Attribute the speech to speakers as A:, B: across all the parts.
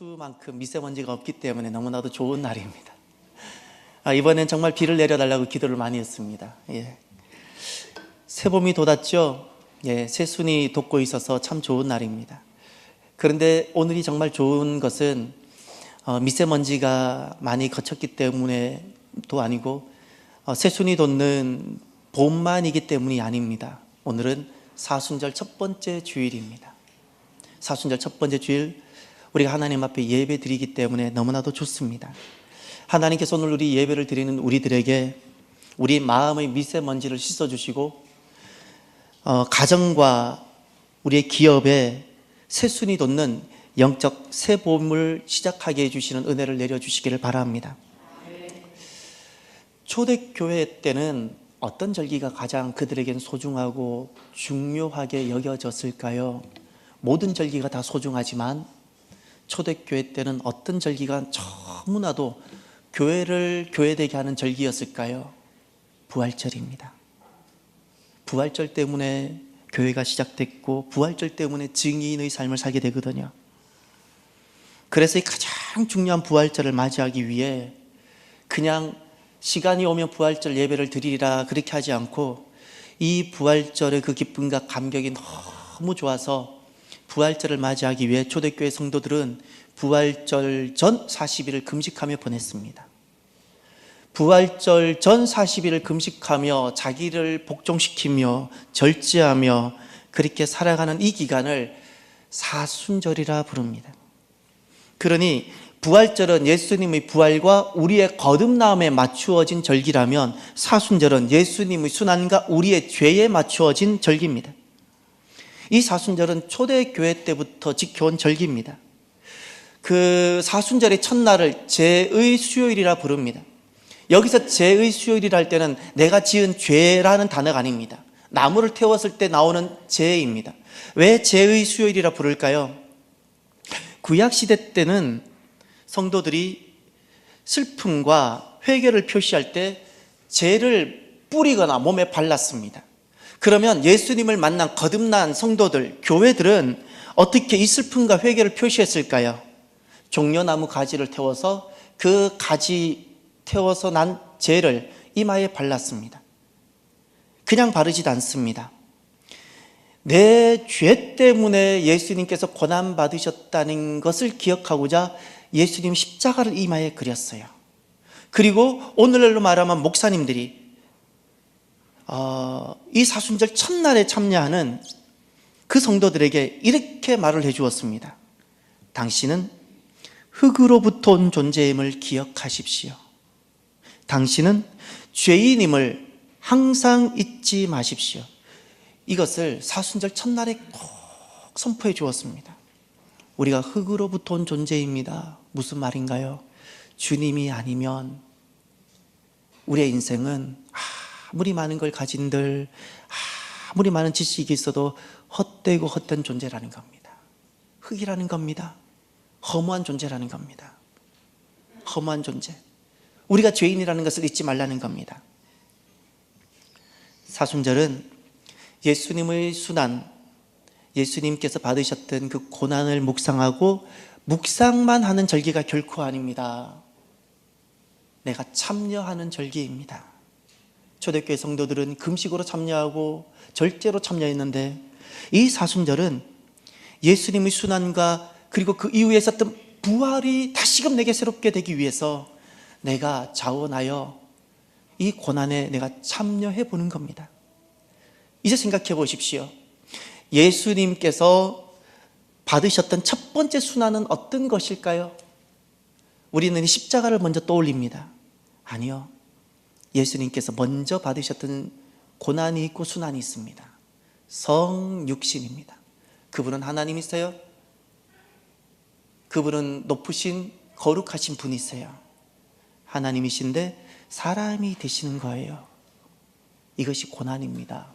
A: 수만큼 미세먼지가 없기 때문에 너무나도 좋은 날입니다. 이번엔 정말 비를 내려달라고 기도를 많이 했습니다. 새봄이 돋았죠. 새순이 돋고 있어서 참 좋은 날입니다. 그런데 오늘이 정말 좋은 것은 미세먼지가 많이 거쳤기 때문에도 아니고 새순이 돋는 봄만이기 때문이 아닙니다. 오늘은 사순절 첫 번째 주일입니다. 사순절 첫 번째 주일 우리가 하나님 앞에 예배 드리기 때문에 너무나도 좋습니다. 하나님께서 오늘 우리 예배를 드리는 우리들에게 우리 마음의 미세먼지를 씻어주시고 가정과 우리의 기업에 새순이 돋는 영적 새봄을 시작하게 해주시는 은혜를 내려주시기를 바랍니다. 초대교회 때는 어떤 절기가 가장 그들에겐 소중하고 중요하게 여겨졌을까요? 모든 절기가 다 소중하지만 초대교회 때는 어떤 절기가 너무나도 교회를 교회되게 하는 절기였을까요? 부활절입니다. 부활절 때문에 교회가 시작됐고 부활절 때문에 증인의 삶을 살게 되거든요. 그래서 이 가장 중요한 부활절을 맞이하기 위해 그냥 시간이 오면 부활절 예배를 드리리라 그렇게 하지 않고 이 부활절의 그 기쁨과 감격이 너무 좋아서 부활절을 맞이하기 위해 초대교회 성도들은 부활절 전 40일을 금식하며 보냈습니다. 부활절 전 40일을 금식하며 자기를 복종시키며 절제하며 그렇게 살아가는 이 기간을 사순절이라 부릅니다. 그러니 부활절은 예수님의 부활과 우리의 거듭남에 맞추어진 절기라면 사순절은 예수님의 순환과 우리의 죄에 맞추어진 절기입니다. 이 사순절은 초대교회 때부터 지켜온 절기입니다. 그 사순절의 첫날을 제의 수요일이라 부릅니다. 여기서 제의 수요일이라 할 때는 내가 지은 죄라는 단어가 아닙니다. 나무를 태웠을 때 나오는 죄입니다. 왜 제의 수요일이라 부를까요? 구약시대 때는 성도들이 슬픔과 회개를 표시할 때 죄를 뿌리거나 몸에 발랐습니다. 그러면 예수님을 만난 거듭난 성도들, 교회들은 어떻게 이 슬픔과 회개를 표시했을까요? 종려나무 가지를 태워서 그 가지 태워서 난 죄를 이마에 발랐습니다. 그냥 바르지도 않습니다. 내 죄 때문에 예수님께서 고난받으셨다는 것을 기억하고자 예수님 십자가를 이마에 그렸어요. 그리고 오늘날로 말하면 목사님들이 이 사순절 첫날에 참여하는 그 성도들에게 이렇게 말을 해주었습니다. 당신은 흙으로부터 온 존재임을 기억하십시오. 당신은 죄인임을 항상 잊지 마십시오. 이것을 사순절 첫날에 꼭 선포해 주었습니다. 우리가 흙으로부터 온 존재입니다. 무슨 말인가요? 주님이 아니면 우리의 인생은 아무리 많은 걸 가진들 아무리 많은 지식이 있어도 헛되고 헛된 존재라는 겁니다. 흙이라는 겁니다. 허무한 존재라는 겁니다. 허무한 존재. 우리가 죄인이라는 것을 잊지 말라는 겁니다. 사순절은 예수님의 순환, 예수님께서 받으셨던 그 고난을 묵상하고 묵상만 하는 절기가 결코 아닙니다. 내가 참여하는 절기입니다. 초대교회 성도들은 금식으로 참여하고 절제로 참여했는데 이 사순절은 예수님의 순환과 그리고 그 이후에 있었던 부활이 다시금 내게 새롭게 되기 위해서 내가 자원하여 이 고난에 내가 참여해 보는 겁니다. 이제 생각해 보십시오. 예수님께서 받으셨던 첫 번째 순환은 어떤 것일까요? 우리는 십자가를 먼저 떠올립니다. 아니요. 예수님께서 먼저 받으셨던 고난이 있고 순환이 있습니다. 성육신입니다. 그분은 하나님이세요. 그분은 높으신 거룩하신 분이세요. 하나님이신데 사람이 되시는 거예요. 이것이 고난입니다.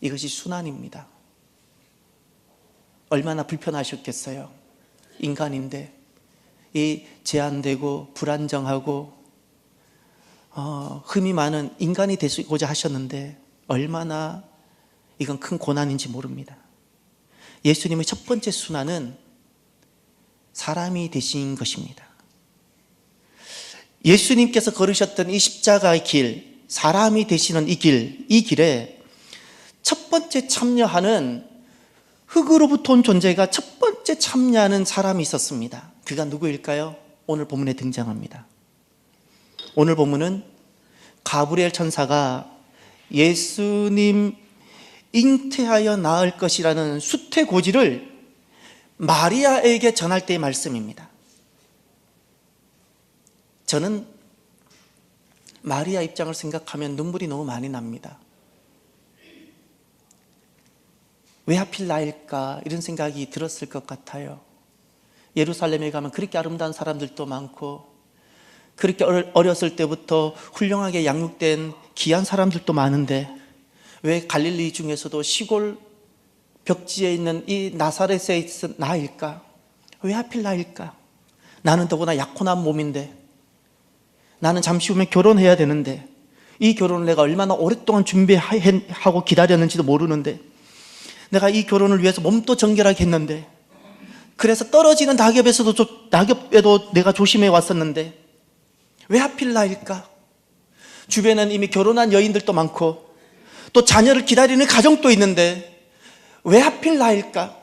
A: 이것이 순환입니다. 얼마나 불편하셨겠어요. 인간인데 이 제한되고 불안정하고 흠이 많은 인간이 되시고자 하셨는데 얼마나 이건 큰 고난인지 모릅니다. 예수님의 첫 번째 순환은 사람이 되신 것입니다. 예수님께서 걸으셨던 이 십자가의 길, 사람이 되시는 이 길에 첫 번째 참여하는, 흙으로부터 온 존재가 첫 번째 참여하는 사람이 있었습니다. 그가 누구일까요? 오늘 본문에 등장합니다. 오늘 본문은 가브리엘 천사가 예수님 잉태하여 낳을 것이라는 수태고지를 마리아에게 전할 때의 말씀입니다. 저는 마리아 입장을 생각하면 눈물이 너무 많이 납니다. 왜 하필 나일까? 이런 생각이 들었을 것 같아요. 예루살렘에 가면 그렇게 아름다운 사람들도 많고, 그렇게 어렸을 때부터 훌륭하게 양육된 귀한 사람들도 많은데, 왜 갈릴리 중에서도 시골 벽지에 있는 이 나사렛에 있은 나일까? 왜 하필 나일까? 나는 더구나 약혼한 몸인데, 나는 잠시 후면 결혼해야 되는데, 이 결혼을 내가 얼마나 오랫동안 준비하고 기다렸는지도 모르는데, 내가 이 결혼을 위해서 몸도 정결하게 했는데, 그래서 떨어지는 낙엽에도 내가 조심해 왔었는데 왜 하필 나일까? 주변에는 이미 결혼한 여인들도 많고 또 자녀를 기다리는 가정도 있는데 왜 하필 나일까?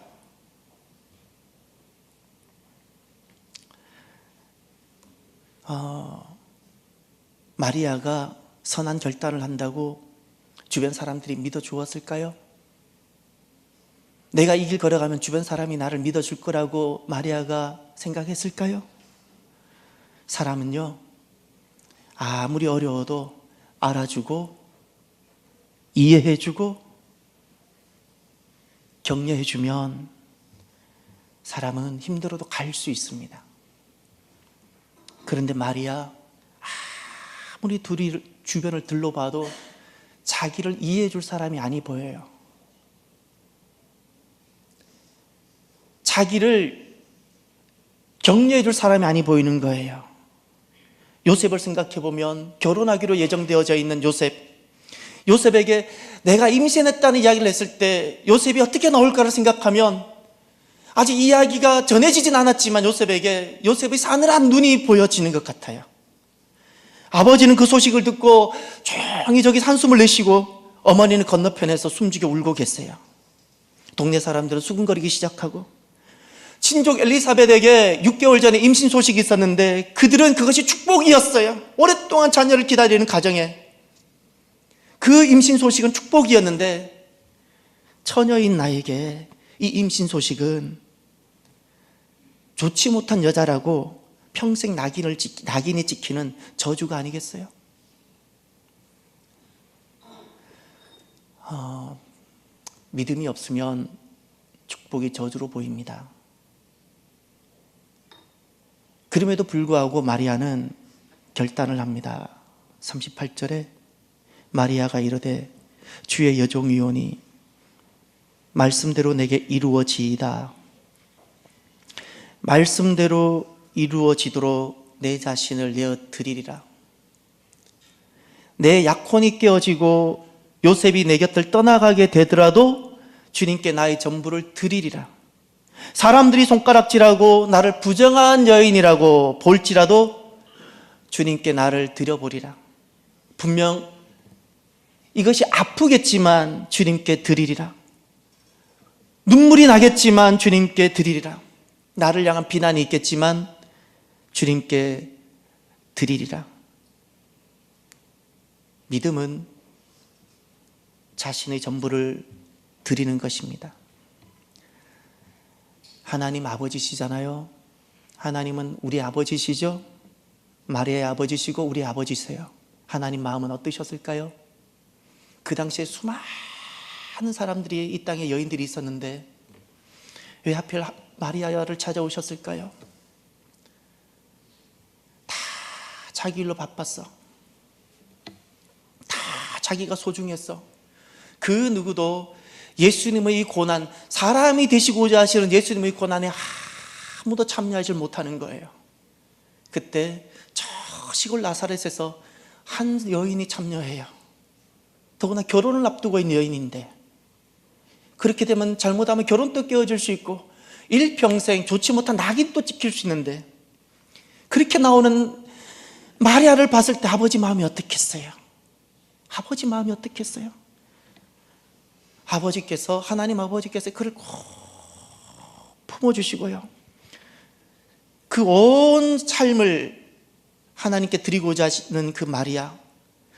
A: 마리아가 선한 결단을 한다고 주변 사람들이 믿어주었을까요? 내가 이 길 걸어가면 주변 사람이 나를 믿어줄 거라고 마리아가 생각했을까요? 사람은요, 아무리 어려워도 알아주고 이해해주고 격려해주면 사람은 힘들어도 갈 수 있습니다. 그런데 마리아, 아무리 둘이 주변을 둘러봐도 자기를 이해해줄 사람이 아니 보여요. 자기를 격려해 줄 사람이 아니 보이는 거예요. 요셉을 생각해 보면 결혼하기로 예정되어져 있는 요셉에게 내가 임신했다는 이야기를 했을 때 요셉이 어떻게 나올까를 생각하면 아직 이야기가 전해지진 않았지만 요셉의 싸늘한 눈이 보여지는 것 같아요. 아버지는 그 소식을 듣고 조용히 저기 한숨을 내쉬고 어머니는 건너편에서 숨죽여 울고 계세요. 동네 사람들은 수군거리기 시작하고 친족 엘리사벳에게 6개월 전에 임신 소식이 있었는데 그들은 그것이 축복이었어요. 오랫동안 자녀를 기다리는 가정에 그 임신 소식은 축복이었는데 처녀인 나에게 이 임신 소식은 좋지 못한 여자라고 평생 낙인이 찍히는 저주가 아니겠어요? 믿음이 없으면 축복이 저주로 보입니다. 그럼에도 불구하고 마리아는 결단을 합니다. 38절에 마리아가 이르되 주의 여종이오니 말씀대로 내게 이루어지이다. 말씀대로 이루어지도록 내 자신을 내어 드리리라. 내 약혼이 깨어지고 요셉이 내 곁을 떠나가게 되더라도 주님께 나의 전부를 드리리라. 사람들이 손가락질하고 나를 부정한 여인이라고 볼지라도 주님께 나를 드려보리라. 분명 이것이 아프겠지만 주님께 드리리라. 눈물이 나겠지만 주님께 드리리라. 나를 향한 비난이 있겠지만 주님께 드리리라. 믿음은 자신의 전부를 드리는 것입니다. 하나님 아버지시잖아요. 하나님은 우리 아버지시죠. 마리아의 아버지시고 우리 아버지세요. 하나님 마음은 어떠셨을까요? 그 당시에 수많은 사람들이 이 땅에 여인들이 있었는데 왜 하필 마리아를 찾아오셨을까요? 다 자기 일로 바빴어. 다 자기가 소중했어. 그 누구도 예수님의 이 고난, 사람이 되시고자 하시는 예수님의 고난에 아무도 참여하지 못하는 거예요. 그때 저 시골 나사렛에서 한 여인이 참여해요. 더구나 결혼을 앞두고 있는 여인인데, 그렇게 되면 잘못하면 결혼도 깨어질 수 있고 일평생 좋지 못한 낙인도 찍힐 수 있는데 그렇게 나오는 마리아를 봤을 때 아버지 마음이 어떻겠어요? 아버지 마음이 어떻겠어요? 아버지께서, 하나님 아버지께서 그를 꼭 품어주시고요, 그 온 삶을 하나님께 드리고자 하시는 그 마리아,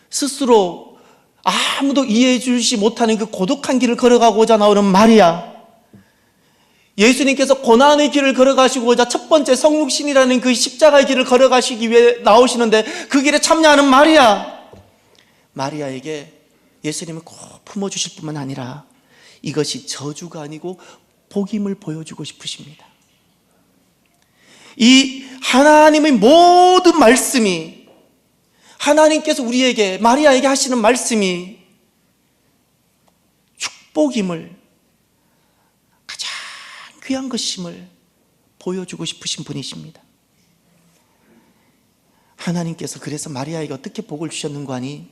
A: 스스로 아무도 이해해 주지 못하는 그 고독한 길을 걸어가고자 나오는 마리아, 예수님께서 고난의 길을 걸어가시고자 첫 번째 성육신이라는 그 십자가의 길을 걸어가시기 위해 나오시는데 그 길에 참여하는 마리아에게 예수님은 꼭 품어주실 뿐만 아니라 이것이 저주가 아니고 복임을 보여주고 싶으십니다. 이 하나님의 모든 말씀이, 하나님께서 우리에게, 마리아에게 하시는 말씀이 축복임을, 가장 귀한 것임을 보여주고 싶으신 분이십니다. 하나님께서 그래서 마리아에게 어떻게 복을 주셨는가 하니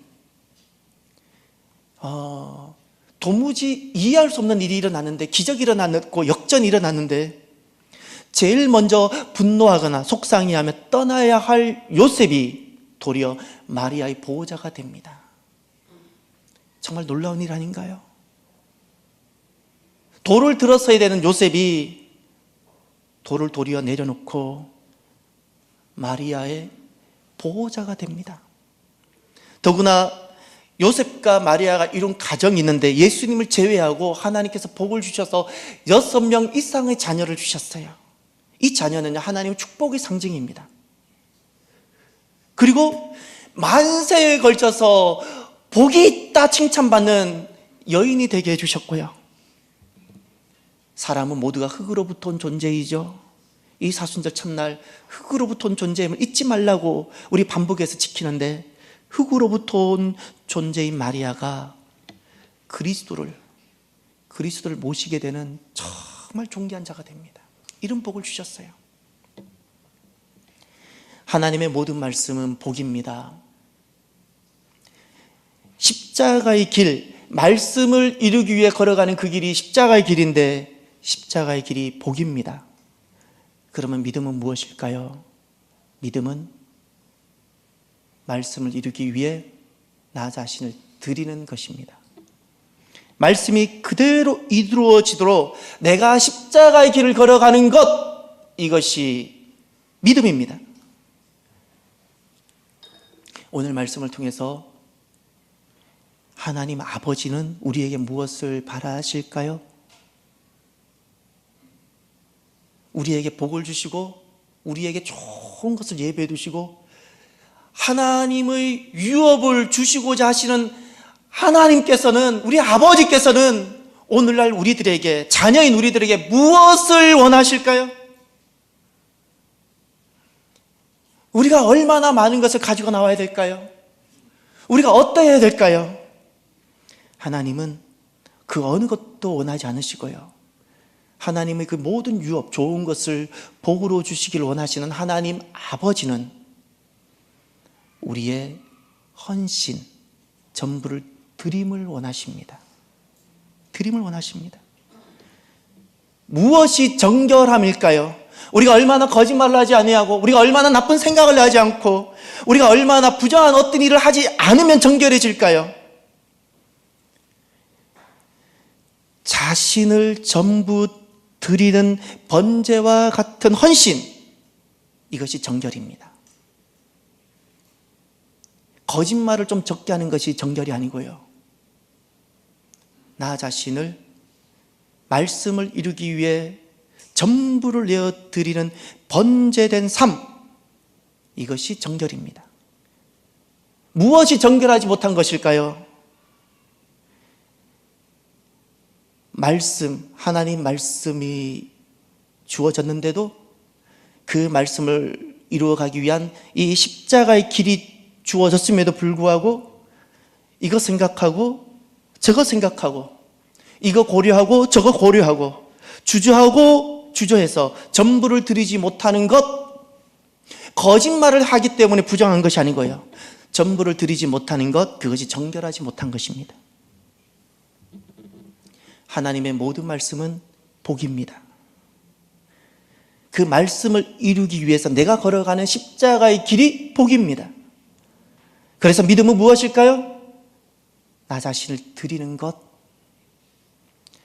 A: 도무지 이해할 수 없는 일이 일어났는데, 기적이 일어났고 역전이 일어났는데 제일 먼저 분노하거나 속상해하며 떠나야 할 요셉이 도리어 마리아의 보호자가 됩니다. 정말 놀라운 일 아닌가요? 돌을 들었어야 되는 요셉이 돌을 도리어 내려놓고 마리아의 보호자가 됩니다. 더구나 요셉과 마리아가 이룬 가정이 있는데 예수님을 제외하고 하나님께서 복을 주셔서 6명 이상의 자녀를 주셨어요. 이 자녀는 하나님의 축복의 상징입니다. 그리고 만세에 걸쳐서 복이 있다 칭찬받는 여인이 되게 해주셨고요. 사람은 모두가 흙으로부터 온 존재이죠. 이 사순절 첫날 흙으로부터 온 존재임을 잊지 말라고 우리 반복해서 지키는데, 흙으로부터 온 존재인 마리아가 그리스도를 모시게 되는 정말 존귀한 자가 됩니다. 이런 복을 주셨어요. 하나님의 모든 말씀은 복입니다. 십자가의 길, 말씀을 이루기 위해 걸어가는 그 길이 십자가의 길인데 십자가의 길이 복입니다. 그러면 믿음은 무엇일까요? 믿음은 말씀을 이루기 위해 나 자신을 드리는 것입니다. 말씀이 그대로 이루어지도록 내가 십자가의 길을 걸어가는 것, 이것이 믿음입니다. 오늘 말씀을 통해서 하나님 아버지는 우리에게 무엇을 바라실까요? 우리에게 복을 주시고 우리에게 좋은 것을 예배해 두시고 하나님의 유업을 주시고자 하시는 하나님께서는, 우리 아버지께서는 오늘날 우리들에게, 자녀인 우리들에게 무엇을 원하실까요? 우리가 얼마나 많은 것을 가지고 나와야 될까요? 우리가 어떠해야 될까요? 하나님은 그 어느 것도 원하지 않으시고요, 하나님의 그 모든 유업, 좋은 것을 복으로 주시길 원하시는 하나님 아버지는 우리의 헌신, 전부를 드림을 원하십니다. 드림을 원하십니다. 무엇이 정결함일까요? 우리가 얼마나 거짓말을 하지 아니하고, 우리가 얼마나 나쁜 생각을 하지 않고, 우리가 얼마나 부정한 어떤 일을 하지 않으면 정결해질까요? 자신을 전부 드리는 번제와 같은 헌신, 이것이 정결입니다. 거짓말을 좀 적게 하는 것이 정결이 아니고요, 나 자신을 말씀을 이루기 위해 전부를 내어드리는 번제된 삶, 이것이 정결입니다. 무엇이 정결하지 못한 것일까요? 말씀, 하나님 말씀이 주어졌는데도 그 말씀을 이루어가기 위한 이 십자가의 길이 주어졌음에도 불구하고 이거 생각하고 저거 생각하고, 이거 고려하고 저거 고려하고, 주저하고 주저해서 전부를 드리지 못하는 것, 거짓말을 하기 때문에 부정한 것이 아니고요, 전부를 드리지 못하는 것, 그것이 정결하지 못한 것입니다. 하나님의 모든 말씀은 복입니다. 그 말씀을 이루기 위해서 내가 걸어가는 십자가의 길이 복입니다. 그래서 믿음은 무엇일까요? 나 자신을 드리는 것.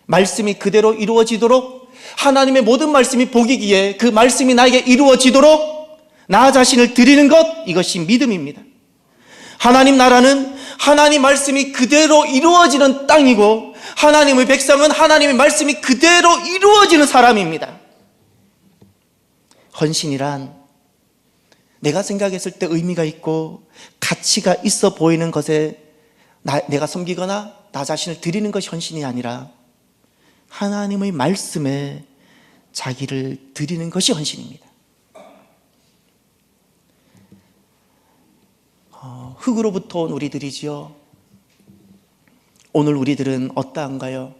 A: 말씀이 그대로 이루어지도록, 하나님의 모든 말씀이 복이기에 그 말씀이 나에게 이루어지도록 나 자신을 드리는 것, 이것이 믿음입니다. 하나님 나라는 하나님 말씀이 그대로 이루어지는 땅이고, 하나님의 백성은 하나님의 말씀이 그대로 이루어지는 사람입니다. 헌신이란 내가 생각했을 때 의미가 있고 가치가 있어 보이는 것에 내가 섬기거나 나 자신을 드리는 것이 헌신이 아니라 하나님의 말씀에 자기를 드리는 것이 헌신입니다. 흙으로부터 온 우리들이지요. 오늘 우리들은 어떠한가요?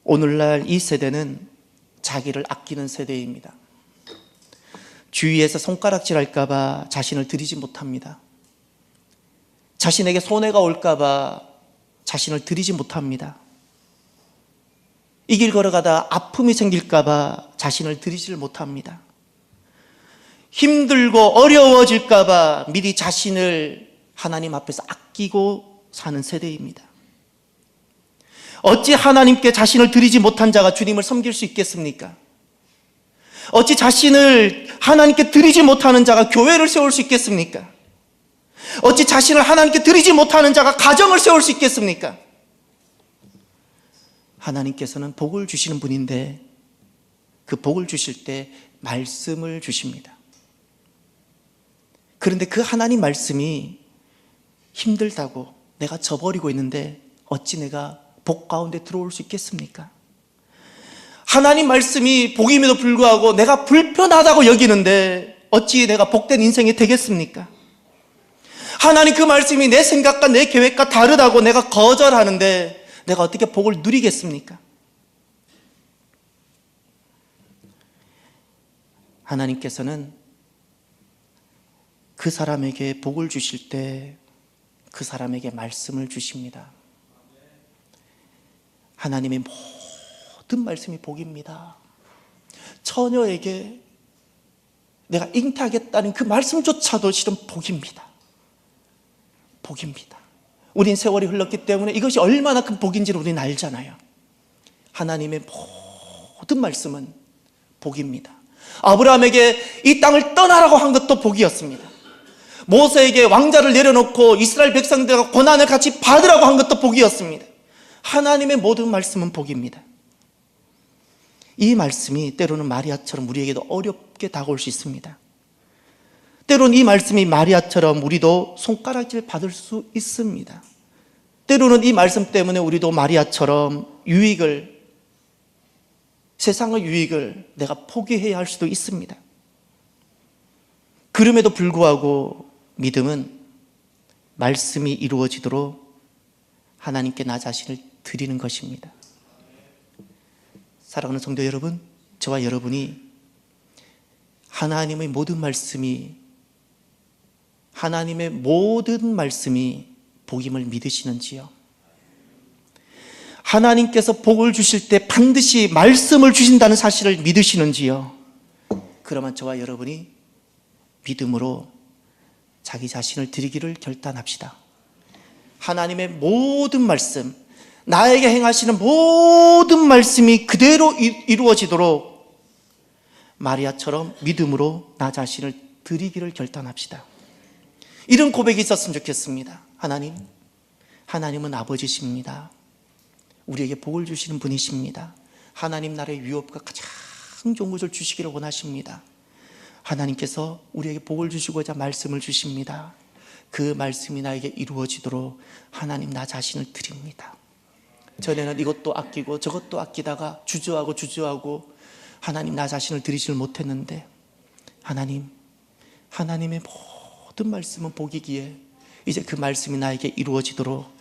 A: 오늘날 이 세대는 자기를 아끼는 세대입니다. 주위에서 손가락질할까봐 자신을 드리지 못합니다. 자신에게 손해가 올까봐 자신을 드리지 못합니다. 이 길 걸어가다 아픔이 생길까봐 자신을 드리지를 못합니다. 힘들고 어려워질까봐 미리 자신을 하나님 앞에서 아끼고 사는 세대입니다. 어찌 하나님께 자신을 드리지 못한 자가 주님을 섬길 수 있겠습니까? 어찌 자신을 하나님께 드리지 못하는 자가 교회를 세울 수 있겠습니까? 어찌 자신을 하나님께 드리지 못하는 자가 가정을 세울 수 있겠습니까? 하나님께서는 복을 주시는 분인데 그 복을 주실 때 말씀을 주십니다. 그런데 그 하나님 말씀이 힘들다고 내가 저버리고 있는데 어찌 내가 복 가운데 들어올 수 있겠습니까? 하나님 말씀이 복임에도 불구하고 내가 불편하다고 여기는데 어찌 내가 복된 인생이 되겠습니까? 하나님 그 말씀이 내 생각과 내 계획과 다르다고 내가 거절하는데 내가 어떻게 복을 누리겠습니까? 하나님께서는 그 사람에게 복을 주실 때 그 사람에게 말씀을 주십니다. 하나님의 모든 말씀이 복입니다. 처녀에게 내가 잉태하겠다는 그 말씀조차도 실은 복입니다. 복입니다. 우린 세월이 흘렀기 때문에 이것이 얼마나 큰 복인지를 우리는 알잖아요. 하나님의 모든 말씀은 복입니다. 아브라함에게 이 땅을 떠나라고 한 것도 복이었습니다. 모세에게 왕자를 내려놓고 이스라엘 백성들과 고난을 같이 받으라고 한 것도 복이었습니다. 하나님의 모든 말씀은 복입니다. 이 말씀이 때로는 마리아처럼 우리에게도 어렵게 다가올 수 있습니다. 때로는 이 말씀이 마리아처럼 우리도 손가락질 받을 수 있습니다. 때로는 이 말씀 때문에 우리도 마리아처럼 세상의 유익을 내가 포기해야 할 수도 있습니다. 그럼에도 불구하고 믿음은 말씀이 이루어지도록 하나님께 나 자신을 드리는 것입니다. 사랑하는 성도 여러분, 저와 여러분이 하나님의 모든 말씀이 복임을 믿으시는지요? 하나님께서 복을 주실 때 반드시 말씀을 주신다는 사실을 믿으시는지요? 그러면 저와 여러분이 믿음으로 자기 자신을 드리기를 결단합시다. 하나님의 모든 말씀, 나에게 행하시는 모든 말씀이 그대로 이루어지도록 마리아처럼 믿음으로 나 자신을 드리기를 결단합시다. 이런 고백이 있었으면 좋겠습니다. 하나님은 아버지십니다. 우리에게 복을 주시는 분이십니다. 하나님 나라의 유업과 가장 좋은 것을 주시기를 원하십니다. 하나님께서 우리에게 복을 주시고자 말씀을 주십니다. 그 말씀이 나에게 이루어지도록 하나님 나 자신을 드립니다. 전에는 이것도 아끼고 저것도 아끼다가 주저하고 하나님 나 자신을 드리질 못했는데 하나님의 모든 말씀은 복이기에 이제 그 말씀이 나에게 이루어지도록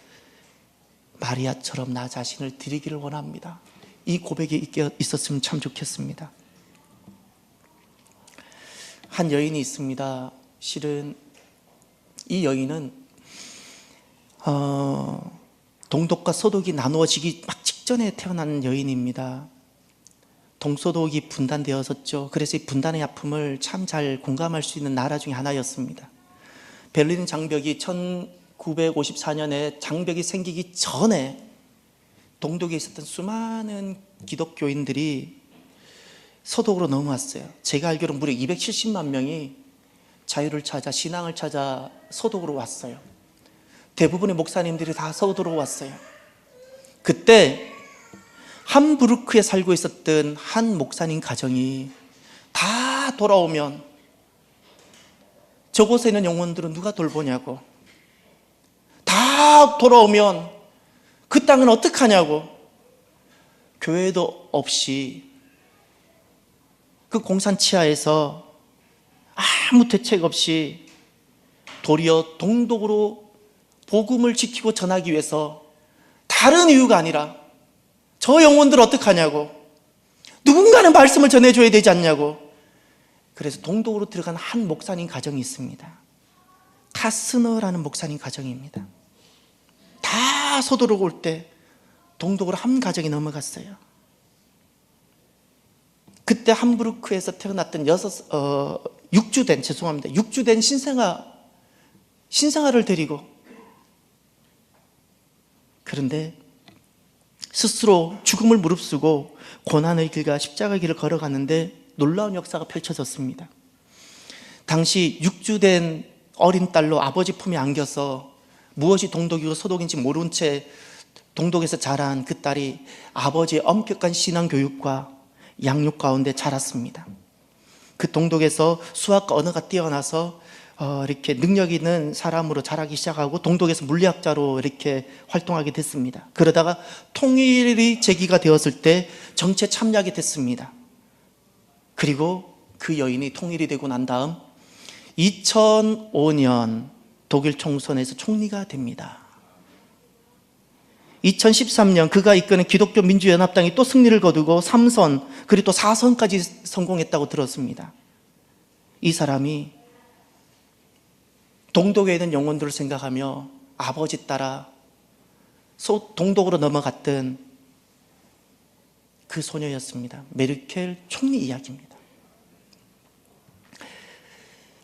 A: 마리아처럼 나 자신을 드리기를 원합니다. 이 고백이 있었으면 참 좋겠습니다. 한 여인이 있습니다. 실은 이 여인은 동독과 서독이 나누어지기 막 직전에 태어난 여인입니다. 동서독이 분단되었었죠. 그래서 이 분단의 아픔을 참 잘 공감할 수 있는 나라 중에 하나였습니다. 베를린 장벽이 1954년에 장벽이 생기기 전에 동독에 있었던 수많은 기독교인들이 서독으로 넘어왔어요. 제가 알기로 무려 270만 명이 자유를 찾아, 신앙을 찾아 서독으로 왔어요. 대부분의 목사님들이 다 서독으로 왔어요. 그때 함부르크에 살고 있었던 한 목사님 가정이 다 돌아오면 저곳에 있는 영혼들은 누가 돌보냐고, 다 돌아오면 그 땅은 어떡하냐고, 교회도 없이 그 공산 치하에서 아무 대책 없이 도리어 동독으로 복음을 지키고 전하기 위해서, 다른 이유가 아니라 저 영혼들 어떡하냐고, 누군가는 말씀을 전해줘야 되지 않냐고. 그래서 동독으로 들어간 한 목사님 가정이 있습니다. 카스너라는 목사님 가정입니다. 다 서도록 올 때 동독으로 한 가정이 넘어갔어요. 그때 함부르크에서 태어났던 육주된 신생아를 데리고, 그런데 스스로 죽음을 무릅쓰고 고난의 길과 십자가의 길을 걸어갔는데 놀라운 역사가 펼쳐졌습니다. 당시 육주된 어린 딸로 아버지 품에 안겨서 무엇이 동독이고 서독인지 모른 채 동독에서 자란 그 딸이 아버지의 엄격한 신앙교육과 양육 가운데 자랐습니다. 그 동독에서 수학과 언어가 뛰어나서 이렇게 능력 있는 사람으로 자라기 시작하고 동독에서 물리학자로 이렇게 활동하게 됐습니다. 그러다가 통일이 제기가 되었을 때 정치에 참여하게 됐습니다. 그리고 그 여인이 통일이 되고 난 다음 2005년 독일 총선에서 총리가 됩니다. 2013년 그가 이끄는 기독교 민주연합당이 또 승리를 거두고 3선 그리고 또 4선까지 성공했다고 들었습니다. 이 사람이 동독에 있는 영혼들을 생각하며 아버지 따라 동독으로 넘어갔던 그 소녀였습니다. 메르켈 총리 이야기입니다.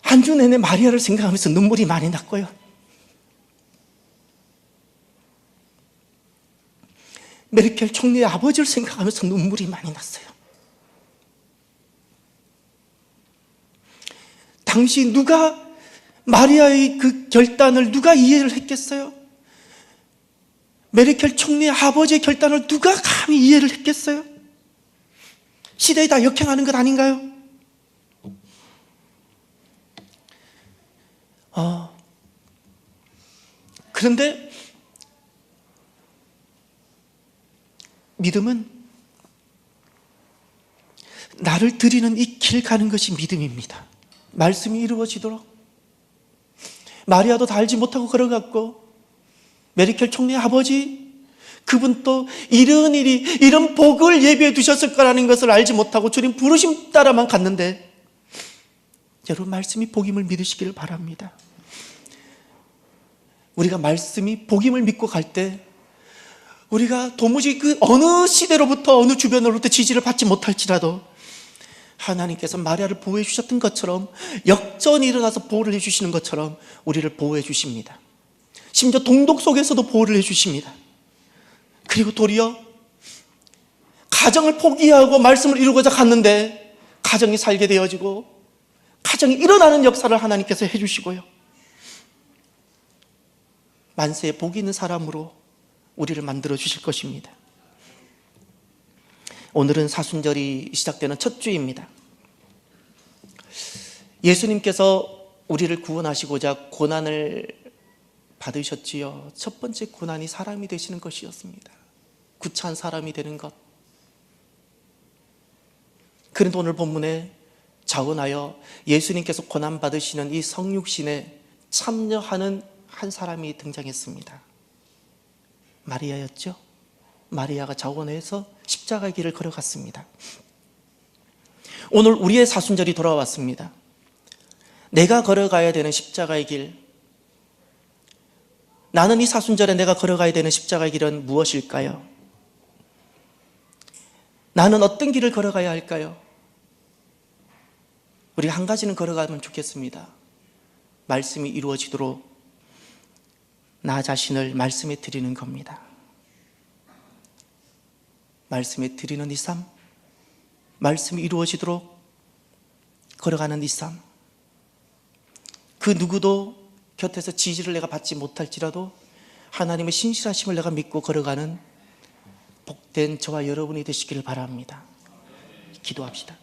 A: 한 주 내내 마리아를 생각하면서 눈물이 많이 났고요. 메르켈 총리의 아버지를 생각하면서 눈물이 많이 났어요. 당시 누가 마리아의 그 결단을 누가 이해를 했겠어요? 메르켈 총리의 아버지의 결단을 누가 감히 이해를 했겠어요? 시대에 다 역행하는 것 아닌가요? 그런데 믿음은 나를 드리는 이 길 가는 것이 믿음입니다. 말씀이 이루어지도록. 마리아도 다 알지 못하고 걸어갔고, 메르켈 총리의 아버지, 그분 또 이런 일이, 이런 복을 예비해 두셨을 거라는 것을 알지 못하고 주님 부르심 따라만 갔는데, 여러분 말씀이 복임을 믿으시기를 바랍니다. 우리가 말씀이 복임을 믿고 갈 때 우리가 도무지 그 어느 시대로부터 어느 주변으로부터 지지를 받지 못할지라도 하나님께서 마리아를 보호해 주셨던 것처럼, 역전이 일어나서 보호를 해 주시는 것처럼 우리를 보호해 주십니다. 심지어 동독 속에서도 보호를 해 주십니다. 그리고 도리어 가정을 포기하고 말씀을 이루고자 갔는데 가정이 살게 되어지고 가정이 일어나는 역사를 하나님께서 해 주시고요, 만세에 복이 있는 사람으로 우리를 만들어 주실 것입니다. 오늘은 사순절이 시작되는 첫 주입니다. 예수님께서 우리를 구원하시고자 고난을 받으셨지요. 첫 번째 고난이 사람이 되시는 것이었습니다. 구차한 사람이 되는 것. 그런데 오늘 본문에 자원하여 예수님께서 고난 받으시는 이 성육신에 참여하는 한 사람이 등장했습니다. 마리아였죠. 마리아가 자원해서 십자가의 길을 걸어갔습니다. 오늘 우리의 사순절이 돌아왔습니다. 내가 걸어가야 되는 십자가의 길, 나는 이 사순절에 내가 걸어가야 되는 십자가의 길은 무엇일까요? 나는 어떤 길을 걸어가야 할까요? 우리가 한 가지는 걸어가면 좋겠습니다. 말씀이 이루어지도록 나 자신을 말씀에 드리는 겁니다. 말씀에 드리는 이 삶, 말씀이 이루어지도록 걸어가는 이 삶, 그 누구도 곁에서 지지를 내가 받지 못할지라도 하나님의 신실하심을 내가 믿고 걸어가는 복된 저와 여러분이 되시기를 바랍니다. 기도합시다.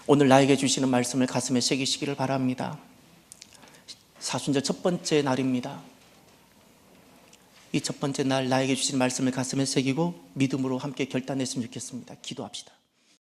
A: 오늘 나에게 주시는 말씀을 가슴에 새기시기를 바랍니다. 사순절 첫 번째 날입니다. 이 첫 번째 날 나에게 주신 말씀을 가슴에 새기고 믿음으로 함께 결단했으면 좋겠습니다. 기도합시다.